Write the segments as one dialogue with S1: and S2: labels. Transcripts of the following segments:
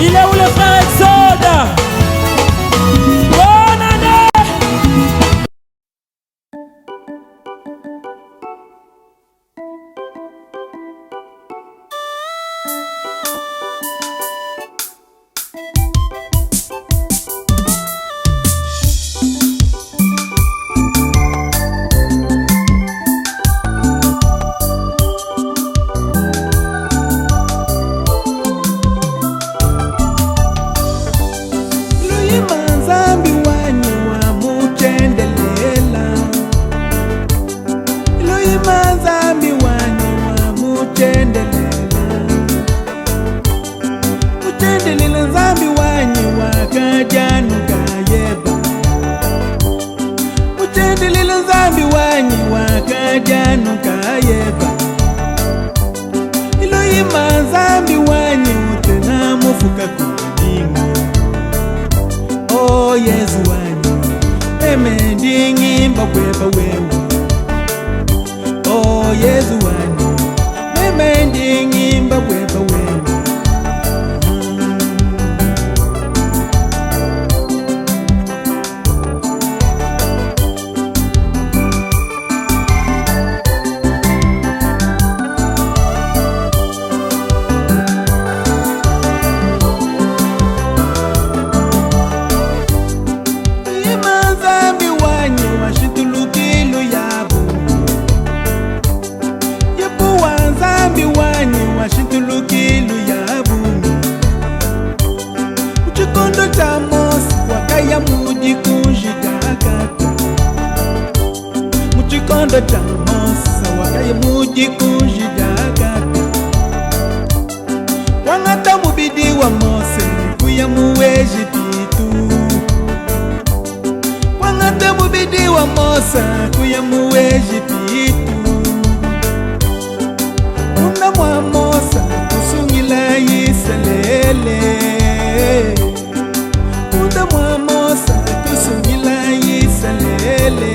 S1: Il est où le frère Exode? Bonne année.
S2: Oh Yesu wanyu memendingi mbabweba wewe. Oh Yesu wanyu memendingi mbabweba wewe. Muchikondo cha Mose wakaye muji kujidagata. Wangata mubidi wa Mose kuya muweji pitu. Wangata mubidi wa Mose kuya muweji pitu. Una mwa Mose kusungila yiselele. Una mwa Mose kusungila yiselele.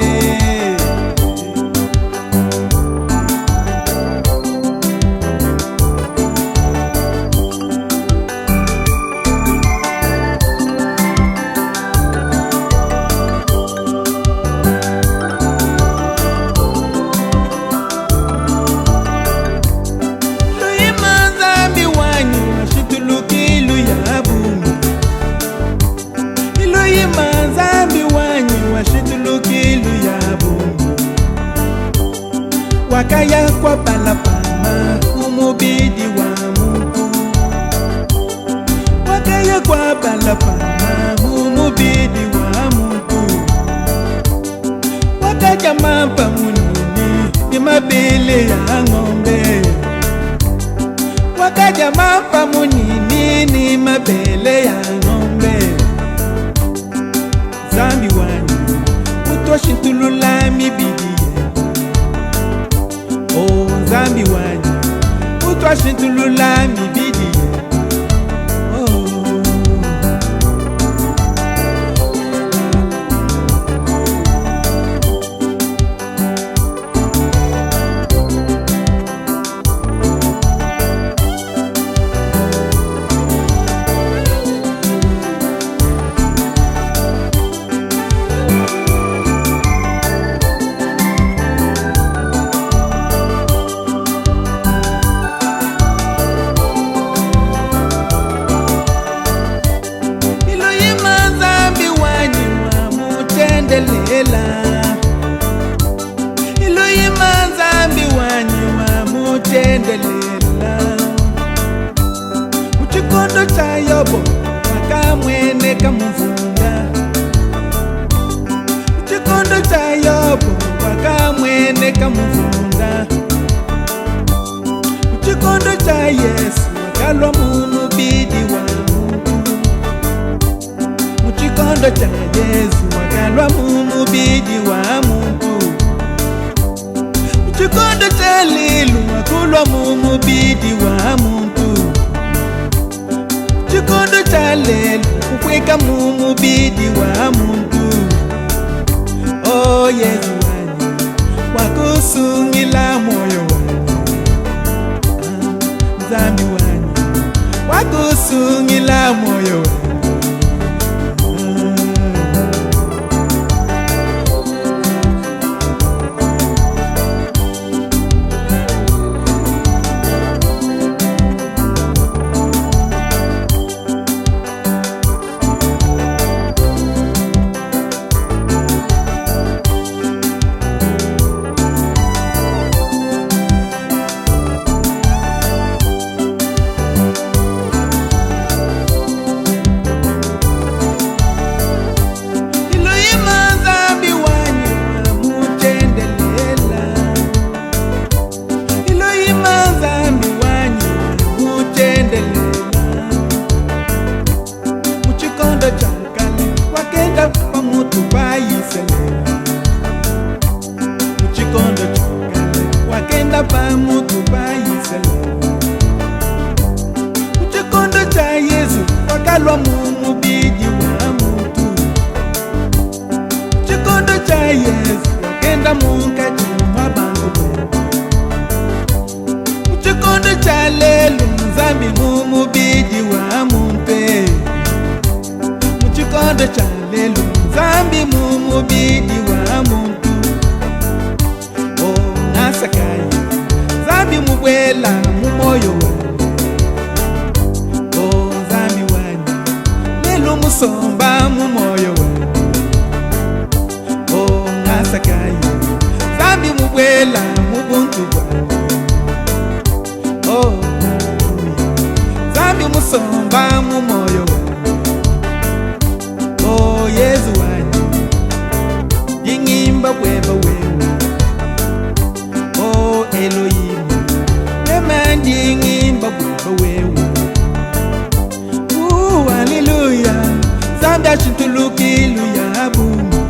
S2: Wakaya kwa balapama umubidi wa Mungu. Wakaya kwa balapama umubidi wa Mungu. Wakaja mapa munini ni mabele ya ng'ombe. Wakaja mapa munini ni mabele ya ng'ombe. Zambi wanyu utoshintulula mibidi. Oh zambi wanyu utwashintulula mibidi. Iloyima zambi wanyu wa mutendelela. Muchikondo cha Yobo wakamwene kamuvunda. Muchikondo cha Yobo wakamwene kamuvunda. Muchikondo cha Yesu wakalwa mumubidi wa Mungu. Muchikondo cha Yesu wakalwa mumubidi wa Mungu. Muchikondo cha Lilu wakulwa mumubidi wa Mungu. Muchikondo cha Lelu kukweka mumubidi wa Mungu. Oh Yesu wanyu wakusungila moyo wanyu. Zambi wanyu wakusungila moyo wakenda pamutu bayisele uchikondo cha Yesu wakalwa mumubiji wa mutu uchikondo cha Yesu wakenda munkati mwa bantu uchikondo cha lelo nzambi mumubiji wa mumpe uchikondo cha lelo nzambi mumubiji wa muntu Sakai Zambi mubwela mumoyo Oh zambi wani Lelo musomba mumoyo Oh nasakai Zambi mubwela mubuntu Oh Zambi musomba mumoyo Oh Yesu wani Yingimba weba wewe Elohim Nemandingi mbabwa wewe Hallelujah Zambi ashintulukilu ya bumu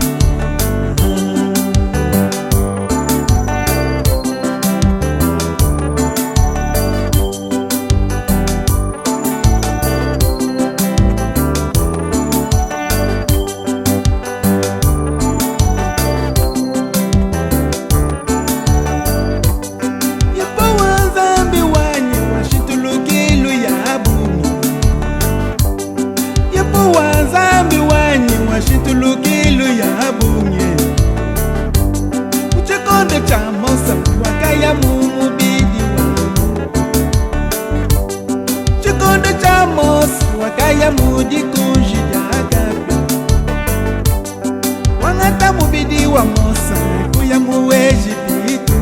S2: Shitulukilu ya bunye Uchikondo cha Mosa wakaya mumubidi wa Uchikondo cha Mosa wakaya mujikunji ya gabi Wangata mubidi wa Mosa kuya muweji pitu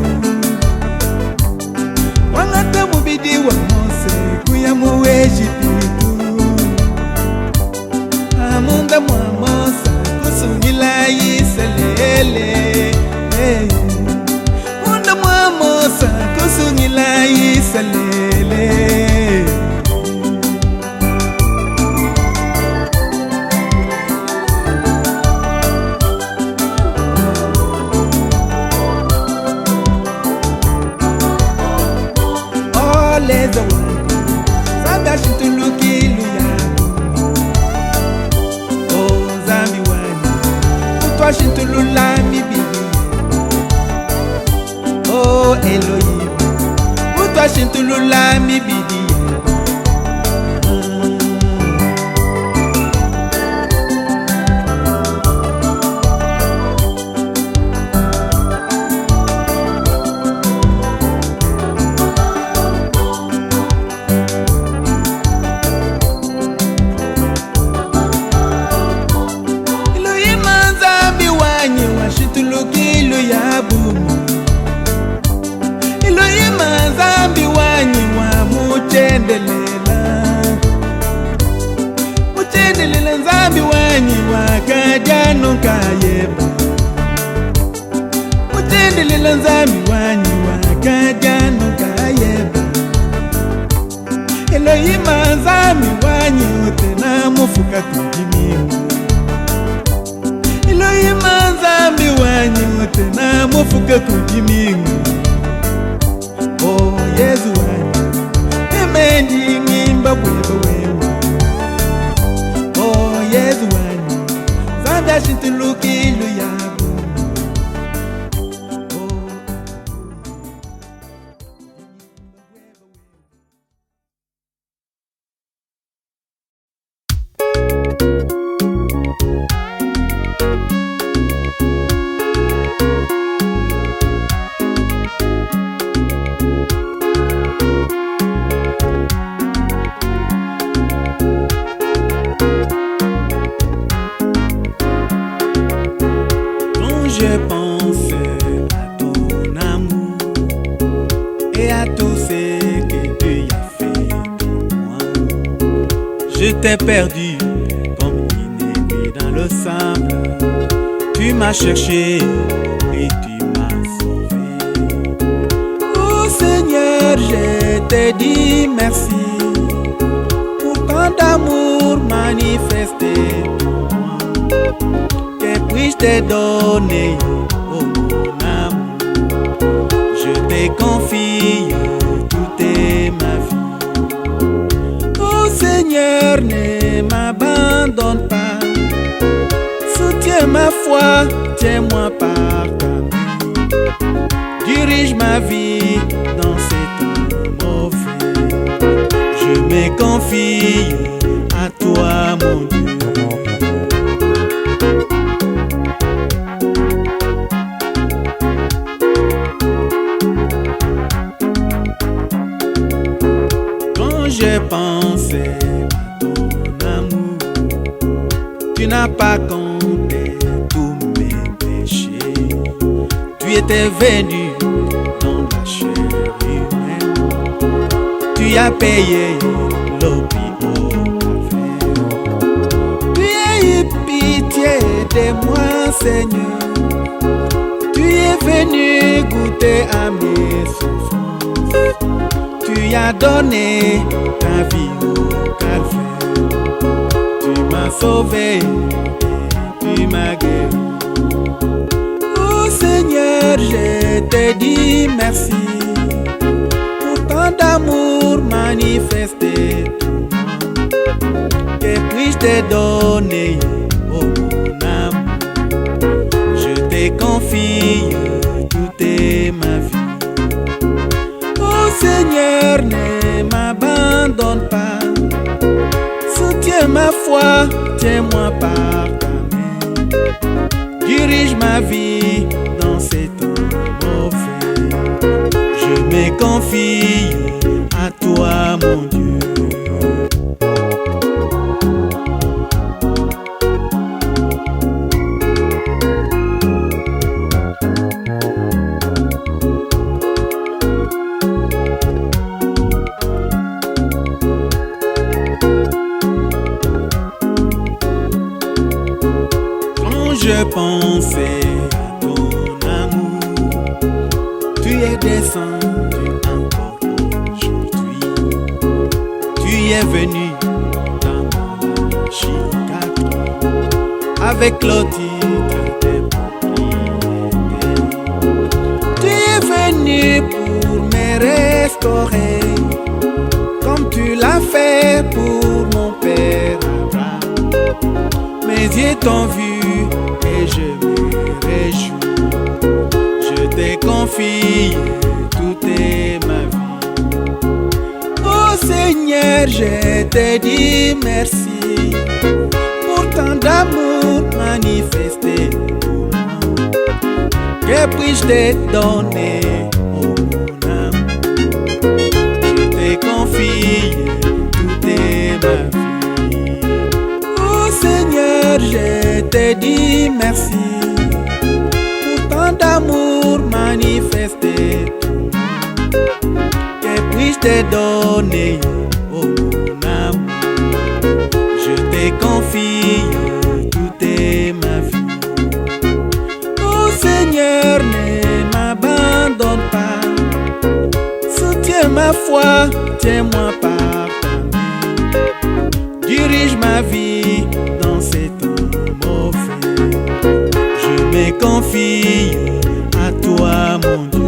S2: Wangata mubidi wa Mosa kuya muweji pitu Amunda mwa Mosa kusungila iselele Amunda mwa Mosa kusungila iselele Oleza wangu Zambi ashintulukilu ya Washintulula mibili Oh Elohim Washintulula mibili Shitulukilu ya bumu Elohima zambi wanyi wa muchendelela Muchendelela zambi wanyi wa kajano kayeba Muchendelela zambi wanyi wa kajano kayeba Elohima zambi wanyi utena mufuka kujimimu Elohima zambi wanyi utena mufuka kujimingu Oh Yesu wanyi Emendi ngimba weba wewe Oh Yesu wanyi Zambi ashintulukilu ya Je t'ai perdu comme une aiguille dans le sable. Tu m'as cherché et tu m'as sauvé. Oh Seigneur, je t'ai dit merci pour tant d'amour manifesté. Que puis-je te donner, oh mon amour? Je te confie toute ma vie. Oh Seigneur, ne m'abandonne pas. Soutiens ma foi, tiens-moi par ta main. Dirige ma vie dans ces temps mauvais. Je me confie à toi, mon Dieu. J'ai pensé à ton amour, tu n'as pas compté tous mes péchés. Tu étais venu dans la chair humaine, tu as payé le prix au calvaire. Tu as eu pitié de moi, Seigneur. Tu es venu goûter à mes souffrances. Tu as donné ta vie au calvaire. Tu m'as sauvé et tu m'as guéri. Oh Seigneur, je te dis merci pour tant d'amour manifesté. Que puis-je te donner, oh mon amour? Je te confie toute ma vie. Seigneur, ne m'abandonne pas. Soutiens ma foi, tiens-moi par ta main. Dirige ma vie dans ces temps mauvais. Je me confie à toi, mon Dieu. Je pensais à ton amour, tu es descendu encore aujourd'hui. Tu es venu dans ma Chicago avec le titre de propriété. Tu es venu pour me restaurer, comme tu l'as fait pour mon père Abraham. Mes yeux t'ont vu et je me réjouis. Je te confie toute ma vie. Oh Seigneur, je te dis merci pour tant d'amour manifesté pour moi. Que puis-je te donner, oh mon amour? Je te confie toute ma vie. Oh Seigneur, je te dis merci pour tant d'amour manifesté. Que puis-je te donner, oh mon amour? Je te confie toute ma vie. Oh Seigneur, ne m'abandonne pas. Soutiens ma foi, tiens-moi par ta main. Dirige ma vie dans ces temps mauvais. Je me confie à toi, mon Dieu.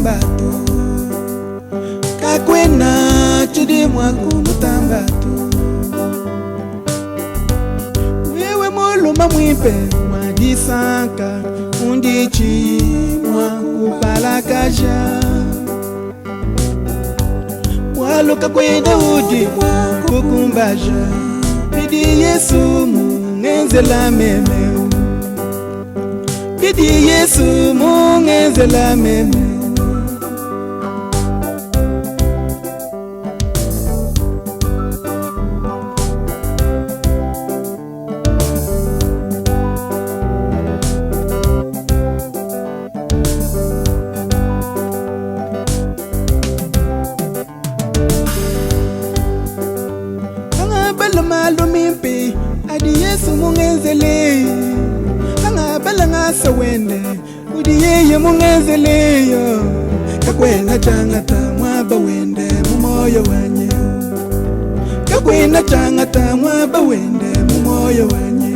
S2: mutambatu kakwena chidi mwaku mutambatu wewe muluma mwipe mwadisanka undichi mwaku palakaja waluka kwenda udi mwaku kumbaja bidi Yesu mungenzela memeu bidi Yesu mungenzela memeu malumimpi adi Yesu mungenzele angabala ngasa wende udi yeye mungenzele yo kakwena changata mwaba wende mumoyo wanye kakwena changata mwaba wende mumoyo wanye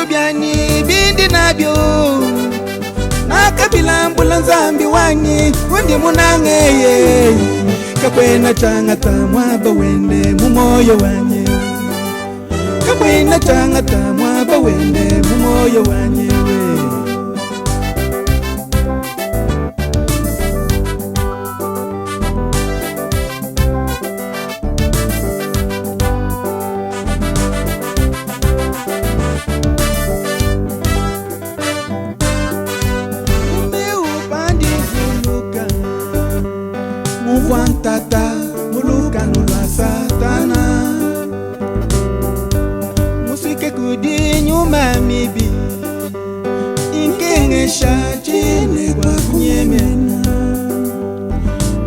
S2: Byani bindi nabyo nakabila ambulanzambi wanyi undi munangeye kakwena changata mwaba wende mumoyo wanye kakwena changata mwaba wende mumoyo wanye Tata muluka nulwa satana musike kudi nyuma mibi ingengesha chine kwa kunyemena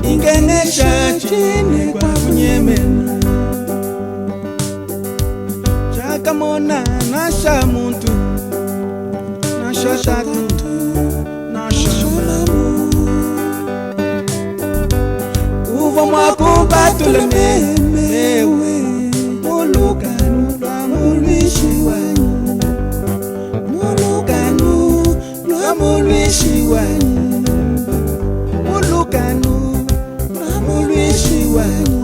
S2: ingengesha chine kwa kunyemena chaka mona nasha muntu nasha tatu nasha shulamu mwakumba tulemewe mulukanu lwa mulwishi wanyu mulukanu lwa mulwishi wanyu mulukanu lwa mulwishi wanyu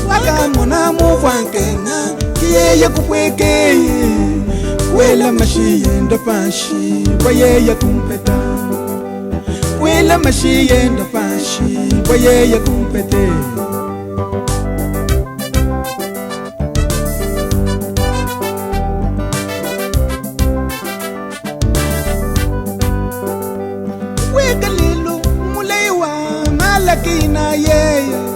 S2: wakamona muvwankena kiyeye kukwekeye wela mashiyenda pashi wayeye kumpeta wela mashiyenda pashi wayeye kumpete wekalilu muleiwa malakina yeye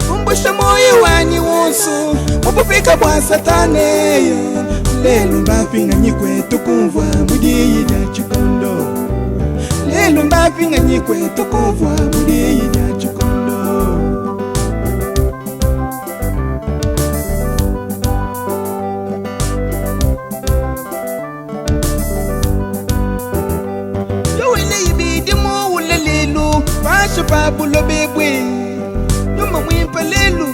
S2: kumbusha moyo wanyi wonso mupupika bwa satane lelo mbapinga nyikwetu kumvwa mudiyi dya chikondo lelo mbapinga nyikwetu kumvwa mudiyi dya chikondo yowele ibidi mo ulelelu pasha pabulo bebwe Yuma mwimpa lelu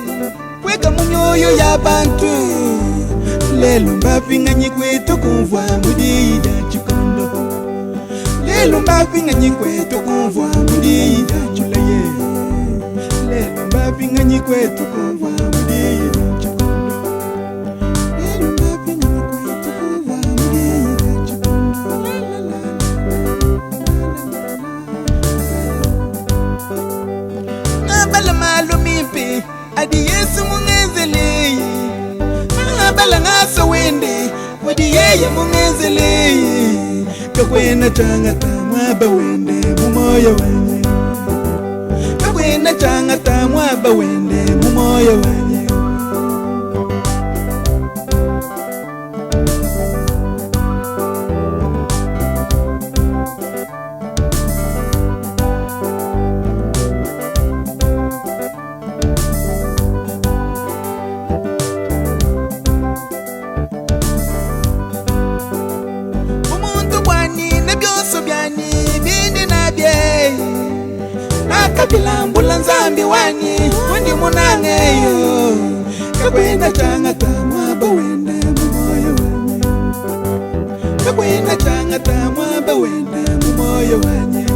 S2: kweka munyoyo ya bantu lelu mbapinga nyikwetu kumvwa mudiyi dya chikondo lelu mbapinga nyikwetu kumvwa mudiyi dya chulaye lelu mbapinga nyikwetu kumvwa mudiyi dya chikondo lelu mbapinga nyikwetu kumvwa mudiyi dya chikondo nabala malumimpi adi Yesu mungenzele nabala ngaso wende wadi yeye mungenzele kakwena changata mwaba wende mumoyo wanye kakwena changata mwaba wende mumoyo wanye Kabilambulan zambi wani Wandi munangeyo Kakwena changata mwaba wende mumoyo wanye Kakwena changata mwaba wende mumoyo wanye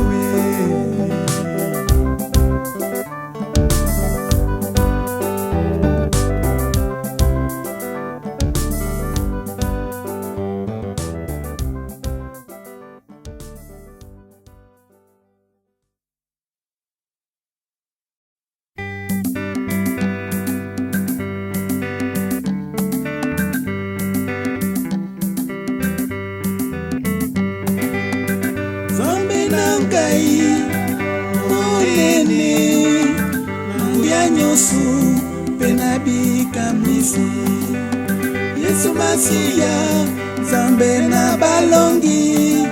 S2: Penabi kamisi Yesu Masiya Zambe na balongi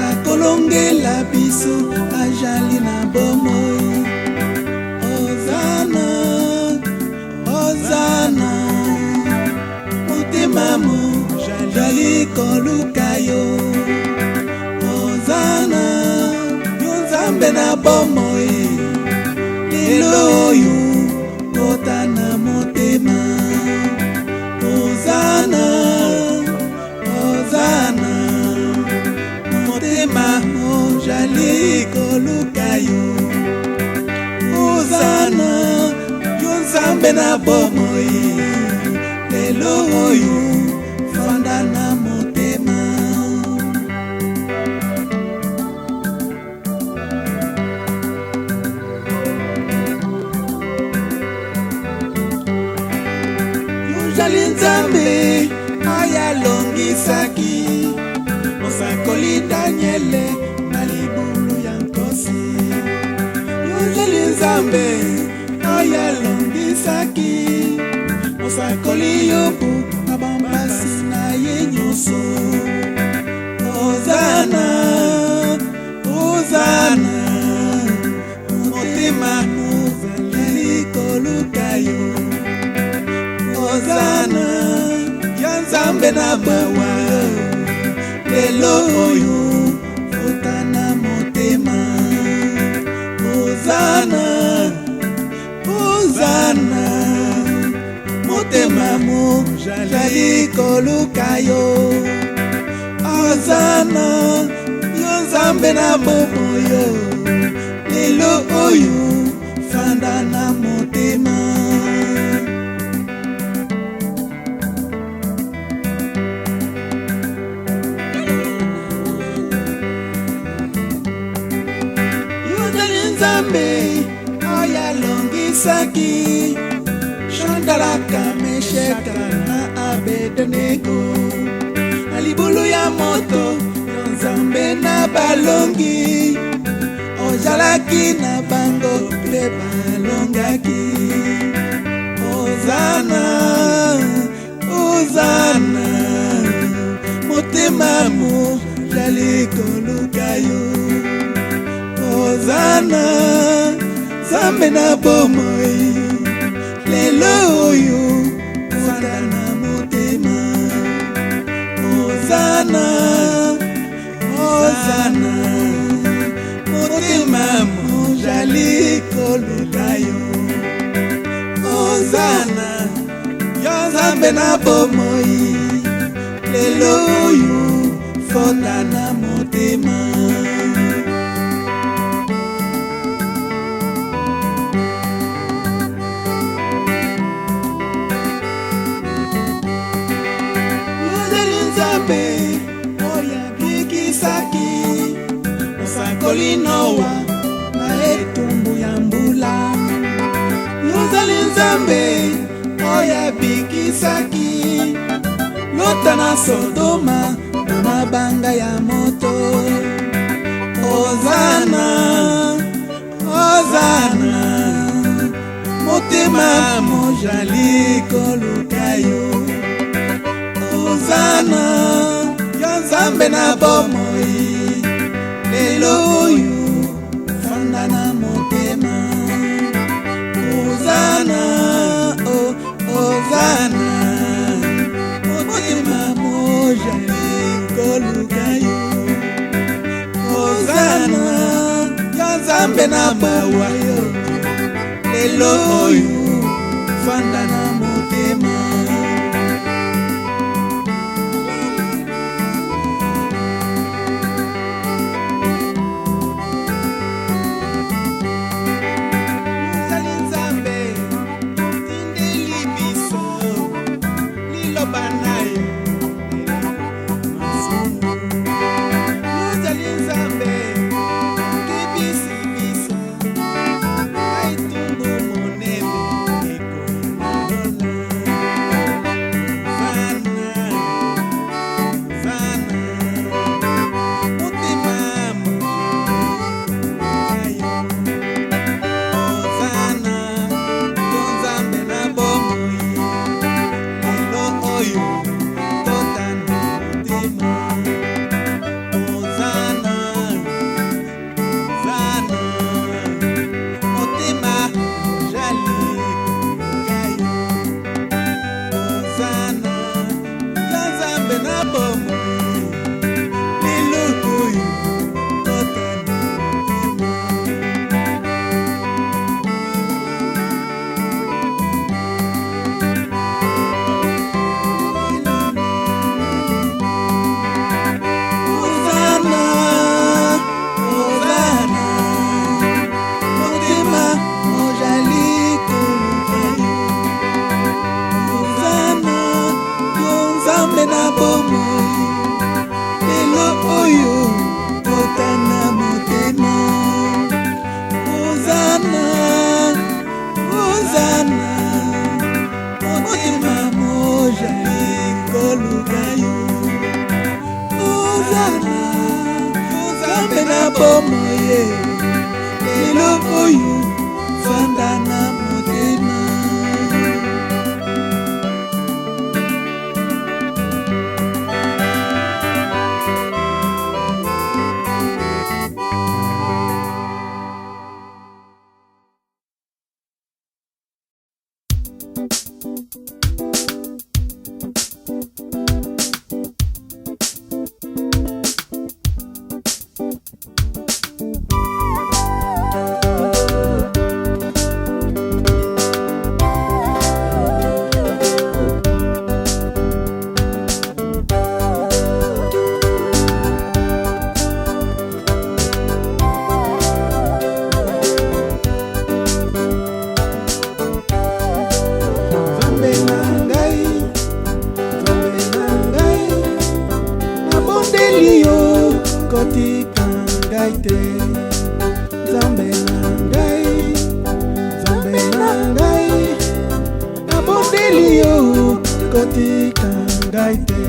S2: Akolonge la biso Ajali na bomoi Ozana Ozana Motema mo Jali kolukayo Ozana Yon Zambe na bomoi Eloyo Kotana motema Ozana Ozana Motema Jali kolukayo Ozana Yonzambe na bomoi Lelo oyo Fanda na motema Nzambe ayalongisaki Mosakoli Daniele malibulu ya nkosi Yuzali Nzambe ayalongisaki Mosakoli Yobu abambasi na ye nyonso Ozana Ozana Motema Jali kolukayo Ozana Yanzambe na bawa Lelo oyo Fotana motema Ozana Ozana Motema mo Jali kolukayo Ozana Yanzambe na bomoyo Lelo oyo Fanda na motema Nzambe ayalongisaki Shandalaka Mesheka na Abednego Alibulu ya moto Nzambe na balongi Ozalaki na bango pe balongaki Ozana Ozana Motema mo Jali kolukayo Ozana Zambe na bomoi Lelo oyo Fanda na motema Ozana Ozana Motema mo Jali kolukayo Ozana Yo Zambe na bomoi Lelo oyo Fanda na motema Oya bikisaki Osakoli Noa Na etumbu ya mbula Yuzali Nzambe Oya bikisaki Lota na Sodoma Na mabanga ya moto. Ozana, Ozana, motema mojali koluka yo. Ozana, yo Nzambe na bomoi, lelo oyo fanda na motema. Ozana, oh, Ozana, motema mojali koluka yo. Ozana, yo Nzambe na bawa yo, lelo oyo fanda na motema. Ozali Nzambe, tindeli biso, liloba na yo, Ozali Nzambe, kebisi biso, aitumbu monene ekoyolola. Zana, motema mojali yo. Ozana, yo Nzambe na bomoi, lelo oyo totana motema. Ozana, Zana, motema mojali koluka yo. Ozana, yo Nzambe na bomoi, lelo oyo totana motema. Ozana, Ozana, motema mojali koluka yo. Ozana, yo Nzambe na bomoi, lelo oyo totana motema. Ozana, Ozana, motema mojali koluka yo. Ozana, yo Nzambe na bomoi, lelo oyo fanda na motema. Nzambe na ngai, Nzambe na ngai, nabondeli yo kotika ngai te. Nzambe na ngai, Nzambe na ngai, nabondeli yo kotika ngai te.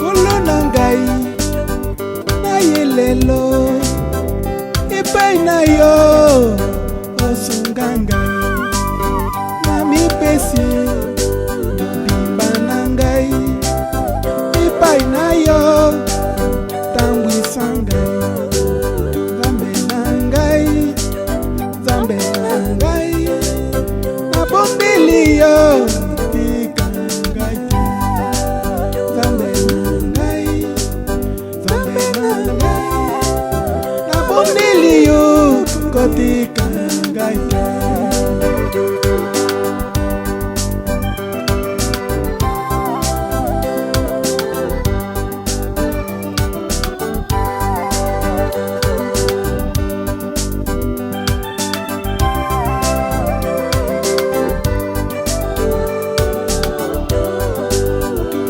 S2: Kolo na ngai, naye lelo epai na yo osunga ngai. Namipesi mobimba na ngai epai na yo, tambwisa ngai. Nzambe na ngai, Nzambe na ngai, nabondeli yo tika ngai te. Nzambe na ngai, Nzambe na ngai, nabondeli yo kotika ngai te.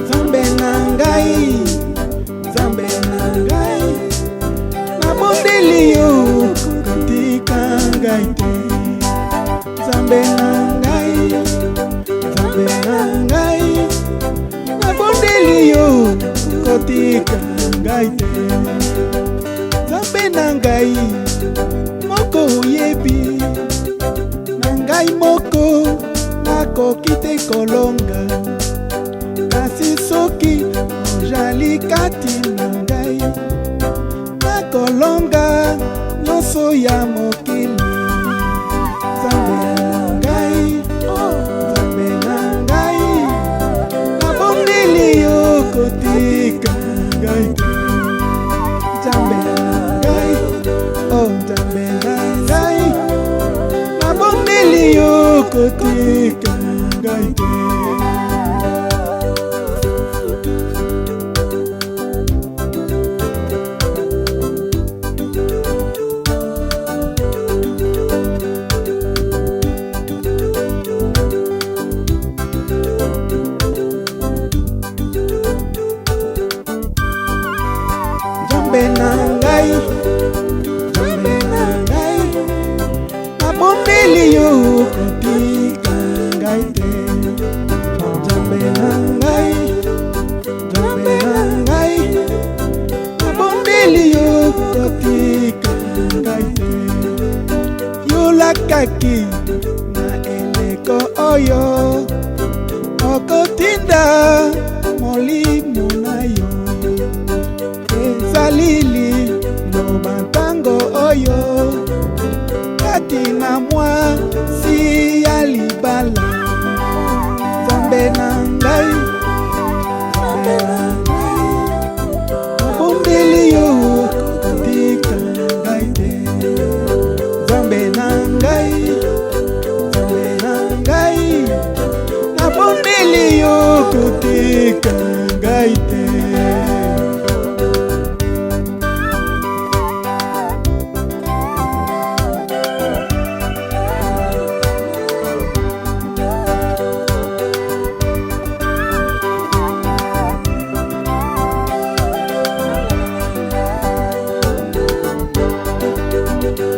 S2: Nzambe na ngai, Nzambe na ngai, nabondeli yo kotika ngai te. Nzambe na ngai te. Nzambe na ngai moko oyebi, na ngai moko nakoki te kolonga, kasi soki ozali kati na ngai nakolonga nyonso ya mokili. Nzambe na ngai, Nzambe na ngai, nabondeli yo kotika ngai te. Nzambe na ngai, Nzambe na ngai, nabondeli yo kotika ngai te. Nzambe na ngai, Nzambe na ngai, nabondeli yo kotika ngai te. Nzambe na ngai, Nzambe na ngai, nabondeli yo kotika ngai te. Yolakaki na eleko oyo okotinda molimo na yo. Ezalili loba ntango oyo kati na mwasi ya libala. Nzambe na ngai, Nzambe na ngai, nabondeli yo kotika ngai te. Nzambe na ngai, Nzambe na ngai, nabondeli yo kotika ngai te.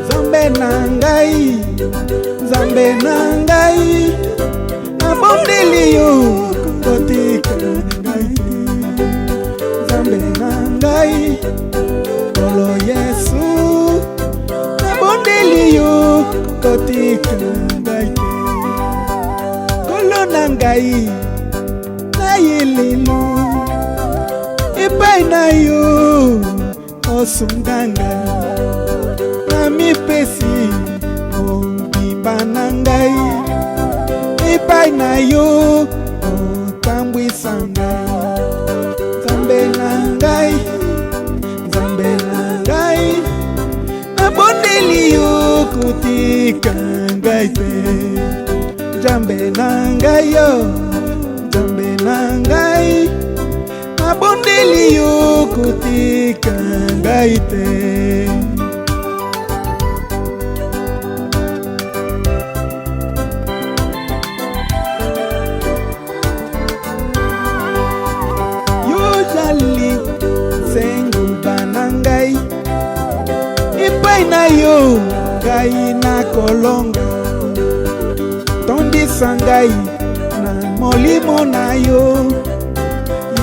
S2: Nzambe na ngai, Nzambe na ngai, nabondeli yo kotika ngai te. Nzambe na ngai, Nkolo Yesu, nabondeli yo kotika ngai te. Nkolo na ngai, naye lelo epai na yo osunga ngai, namipesi mobimba na ngai epai na yo otambwisa ngai. Nzambe na ngai, Nzambe na ngai, nabondeli yo kotika ngai te. Nzambe na ngai yo, Nzambe na ngai, nabondeli yo kotika ngai te. Yozali senguba na ngai epai na yo ngai nakolonga, tondisa ngai na molimo na yo,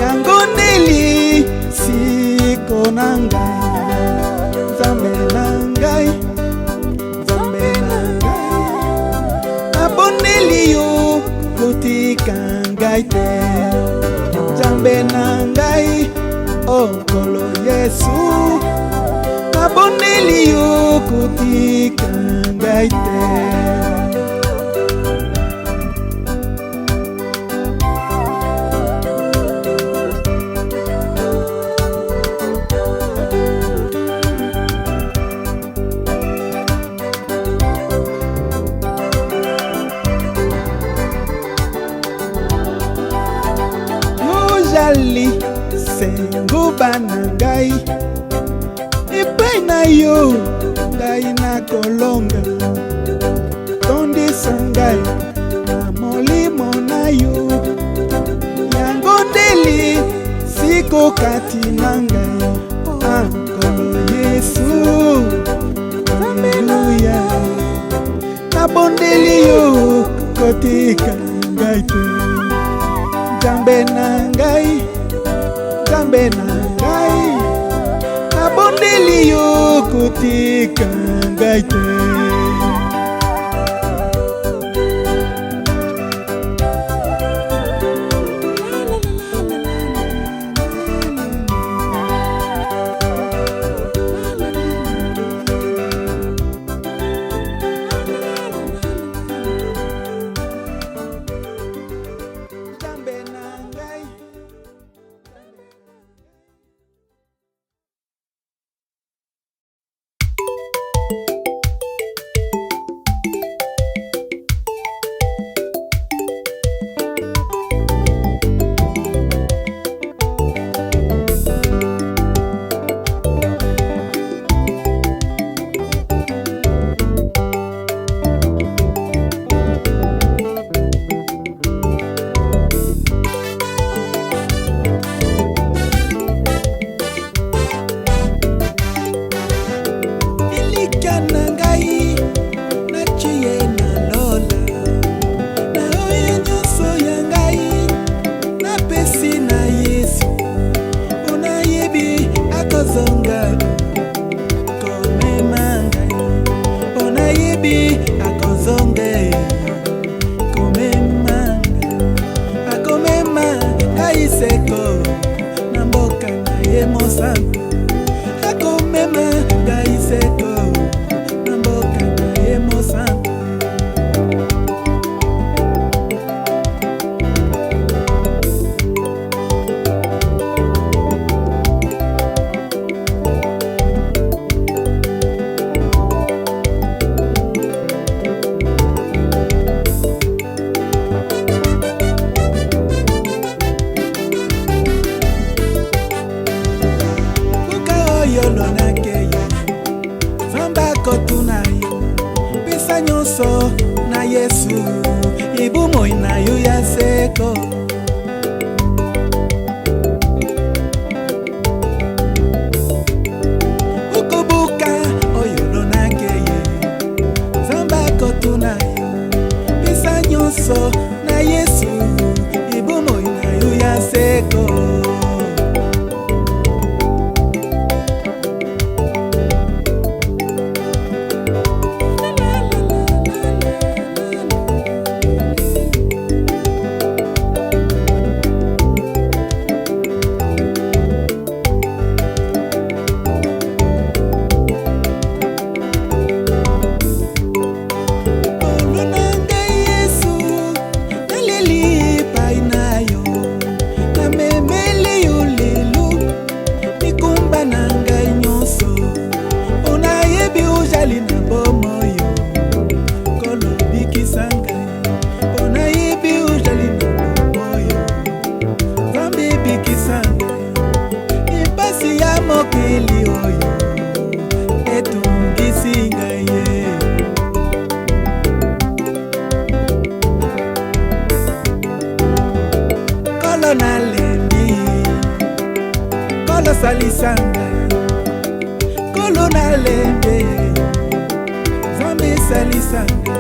S2: yango ndeli siko na ngai. Nzambe na ngai, Nzambe na ngai, nabondeli yo kotika ngai te. Nzambe na ngai, Nkolo Yesu, nabondeli yo kotika ngai te. Yozali senguba na ngai epai na yo ngai nakolonga, tondisa ngai na molimo na yo, yango ndeli siko kati na ngai. Nkolo Yesu, Alleluya, nabondeli yo kotika ngai te. Nzambe na ngai, Nzambe na ngai, kotika ngai te. Na Yesu ibumo inayo ya seko ukubuka oyolo nakeye zamba kotunayo pesa nyonso na Yesu ibumo inayo ya seko. Salisanga kolo na lembe zambe salisanga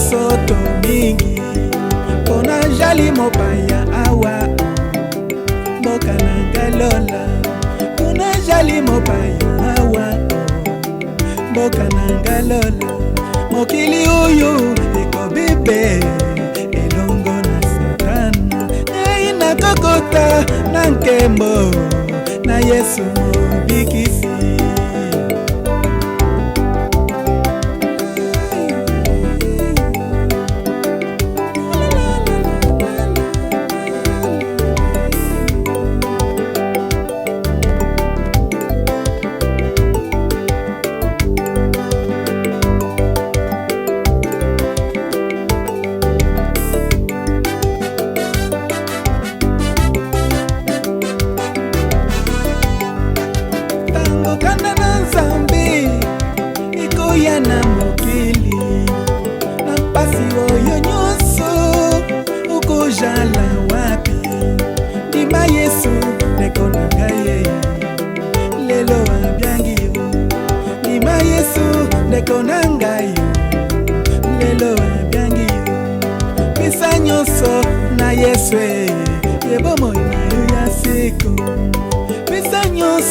S2: soto mingi pona jali mopaya awa mboka na ngalola pona jali mopaya awa mboka na ngalola mokili uyu ekobibe elongo na satana eina kokota na nkembo na Yesu mobikisi.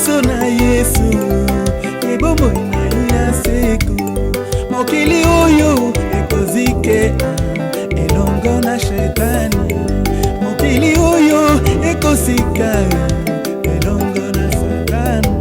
S2: liboso na Yesu ebomo na ya siku mokili oyo ekozike elongo na shetani mokili oyo ekosika elongo na satani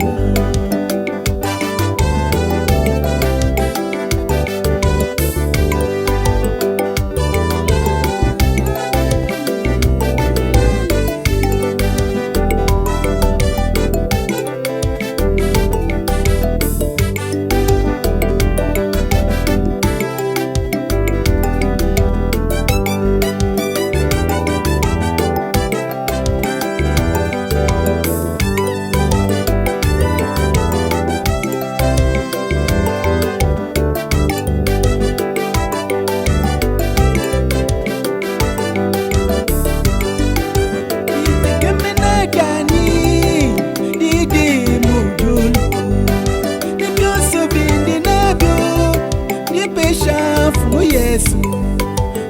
S2: Yesu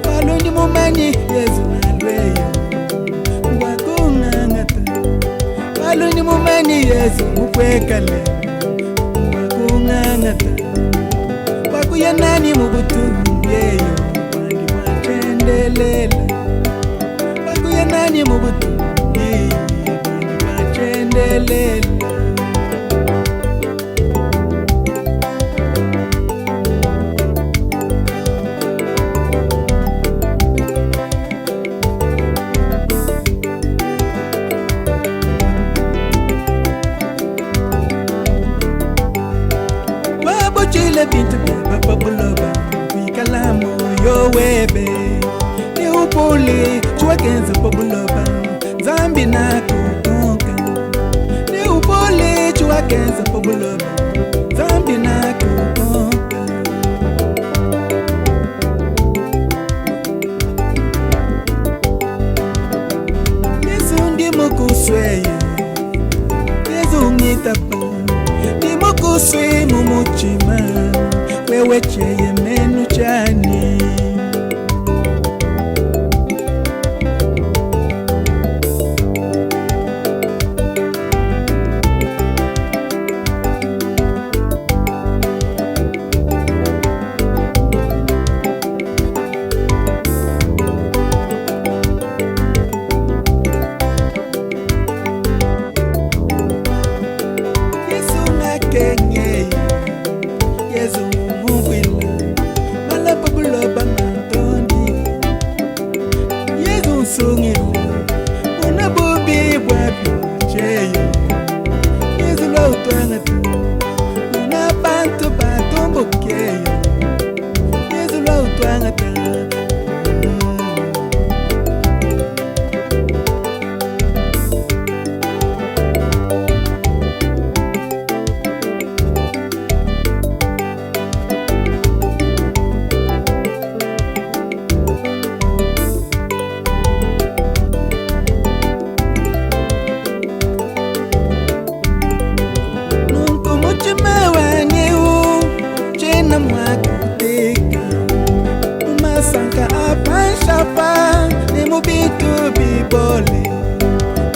S2: walonji mumanyi Yesu nalweyo wakungangata walonji mumanyi Yesu mukwekale wakungangata wakuya nani mubutumyeyo wandi wachendelela wakuya nani mubutumyeyo wandi wachendelela chile bintu beba pabuloba wikalamu yo webe ni upole chwakenza pabuloba zambi na kutonka ni upole chwakenza pabuloba zambi na kutonka Yesu ndi mukusweye Yesu ngitapa Kuswe mumuchima wewe cheye menu chani Yesu mumwila mala pabuloba mantondi Yesu sungila muna bubi bwabyo cheyo Yesu la utwangata muna bantu batumbukeyo Yesu la utwangata Umasanka apanshapa nemubitu bibole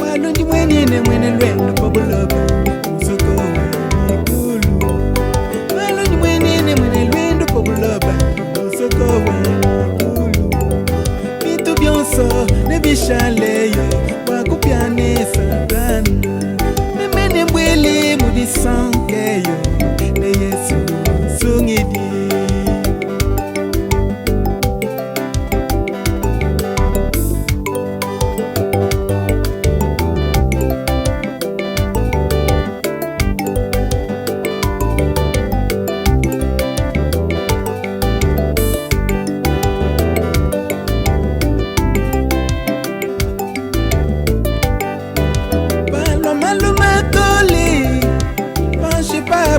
S2: walundi mwenye lwendo pabuloba musuko wikulu walundi mwenye lwendo pabuloba musuko wikulu bitu byonso nebishaleyo wakupyane satana memene mbwele mudisankeyo ne Yesu sungidi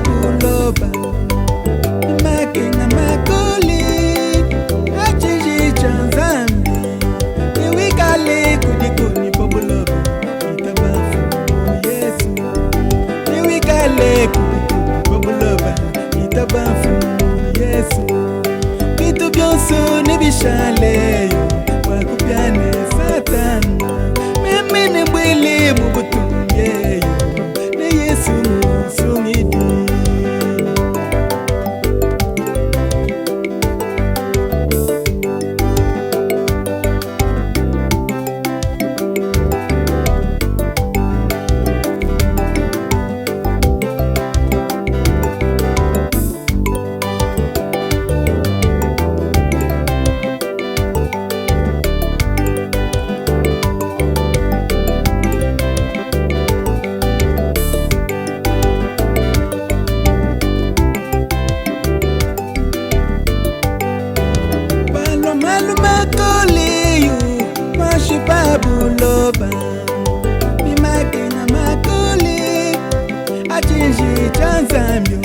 S2: Buloba makenga makoli achiji chanzambi niwikale kudikuni pabuloba itabafu Yesu niwikale kudikuni pabuloba itabafu Yesu bitu byonso nibishaleyo wakupyane satana memene mbwele mubutumyeyo ne Yesu chanje chanzambyo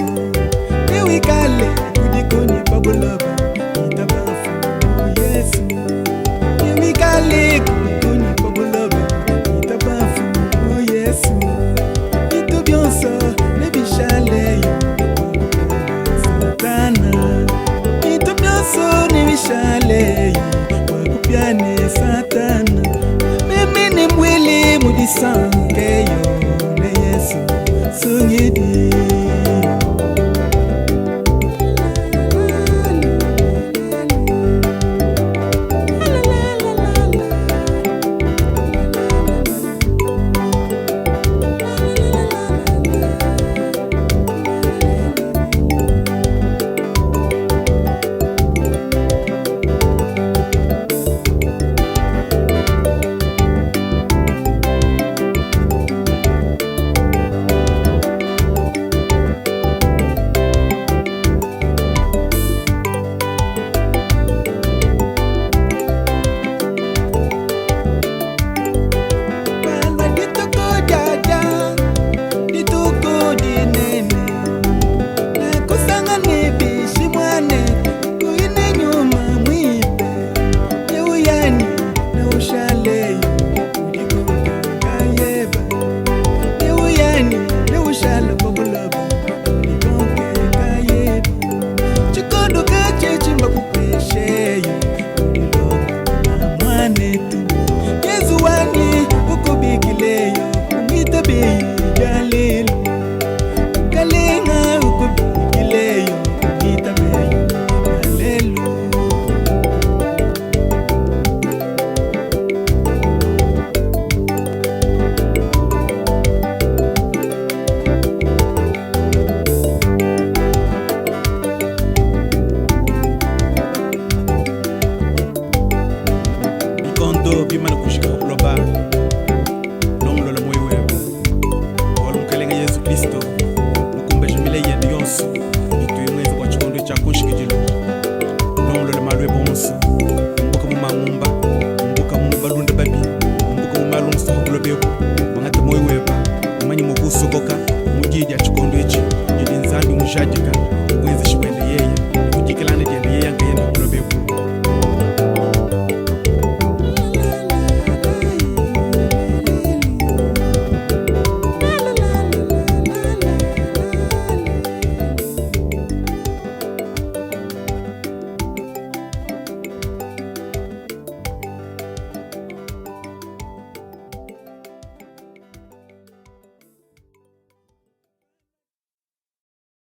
S2: niwikale kudikoni babuloba itabafu Yesu niwikale kudikoni babuloba itabafu Yesu itu byonso nebishaleyo Satana itu byonso nebishaleyo wakupyane Satana mimi ni mwili mudisangeyo ne Yesu sungidi bimana kushika kuloba nonglo la moyo webo wala mkalenga Yesu Kristo mukumbe jumile yende yonso ituyemweza kwa chikondo cha kushikijilo nonglo la malwe bonso mbuka mumangumba mbuka mubalunda babi mbuka mumalungsa kulobeko mangata moyo weba umanyi mukusokoka mugija chikondo echi yidinzambi mushajika